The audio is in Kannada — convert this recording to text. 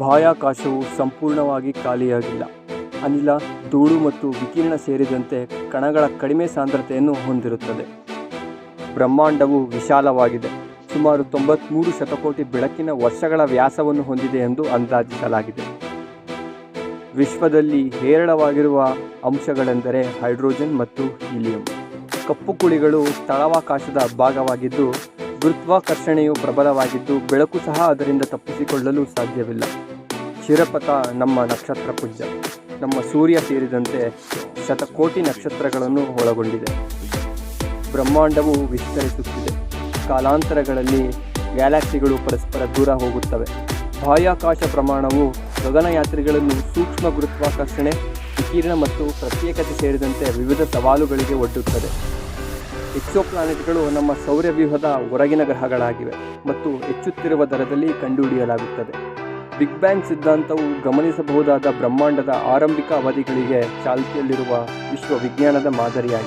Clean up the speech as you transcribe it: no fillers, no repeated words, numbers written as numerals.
ಬಾಹ್ಯಾಕಾಶವು ಸಂಪೂರ್ಣವಾಗಿ ಖಾಲಿಯಾಗಿಲ್ಲ. ಅನಿಲ, ಧೂಳು ಮತ್ತು ವಿಕಿರಣ ಸೇರಿದಂತೆ ಕಣಗಳ ಕಡಿಮೆ ಸಾಂದ್ರತೆಯನ್ನು ಹೊಂದಿರುತ್ತದೆ. ಬ್ರಹ್ಮಾಂಡವು ವಿಶಾಲವಾಗಿದೆ. ಸುಮಾರು 93 ಶತಕೋಟಿ ಬೆಳಕಿನ ವರ್ಷಗಳ ವ್ಯಾಸವನ್ನು ಹೊಂದಿದೆ ಎಂದು ಅಂದಾಜಿಸಲಾಗಿದೆ. ವಿಶ್ವದಲ್ಲಿ ಹೇರಳವಾಗಿರುವ ಅಂಶಗಳೆಂದರೆ ಹೈಡ್ರೋಜನ್ ಮತ್ತು ಹೀಲಿಯಂ. ಕಪ್ಪು ಕುಳಿಗಳು ಸ್ಥಳಾವಕಾಶದ ಭಾಗವಾಗಿದ್ದು, ಗುರುತ್ವಾಕರ್ಷಣೆಯು ಪ್ರಬಲವಾಗಿದ್ದು ಬೆಳಕು ಸಹ ಅದರಿಂದ ತಪ್ಪಿಸಿಕೊಳ್ಳಲು ಸಾಧ್ಯವಿಲ್ಲ. ಶಿರಪಥ ನಮ್ಮ ನಕ್ಷತ್ರಪುಂಜ ನಮ್ಮ ಸೂರ್ಯ ಸೇರಿದಂತೆ ಶತಕೋಟಿ ನಕ್ಷತ್ರಗಳನ್ನು ಒಳಗೊಂಡಿದೆ. ಬ್ರಹ್ಮಾಂಡವು ವಿಸ್ತರಿಸುತ್ತಿದೆ. ಕಾಲಾಂತರಗಳಲ್ಲಿ ಗ್ಯಾಲಕ್ಸಿಗಳು ಪರಸ್ಪರ ದೂರ ಹೋಗುತ್ತವೆ. ಬಾಹ್ಯಾಕಾಶ ಪ್ರಮಾಣವು ಗಗನಯಾತ್ರಿಗಳನ್ನು ಸೂಕ್ಷ್ಮ ಗುರುತ್ವಾಕರ್ಷಣೆ, ವಿಕಿರಣ ಮತ್ತು ಪ್ರತ್ಯೇಕತೆ ಸೇರಿದಂತೆ ವಿವಿಧ ಸವಾಲುಗಳಿಗೆ ಒಡ್ಡುತ್ತದೆ. ಎಕ್ಸೋಪ್ಲಾನೆಟ್ಗಳು ನಮ್ಮ ಸೌರವ್ಯೂಹದ ಹೊರಗಿನ ಗ್ರಹಗಳಾಗಿವೆ ಮತ್ತು ಹೆಚ್ಚುತ್ತಿರುವ ದರದಲ್ಲಿ ಕಂಡುಹಿಡಿಯಲಾಗುತ್ತದೆ. ಬಿಗ್ ಬ್ಯಾಂಗ್ ಸಿದ್ಧಾಂತವು ಗಮನಿಸಬಹುದಾದ ಬ್ರಹ್ಮಾಂಡದ ಆರಂಭಿಕ ಅವಧಿಗಳಿಗೆ ಚಾಲ್ತಿಯಲ್ಲಿರುವ ವಿಶ್ವ ವಿಜ್ಞಾನದ ಮಾದರಿಯಾಗಿದೆ.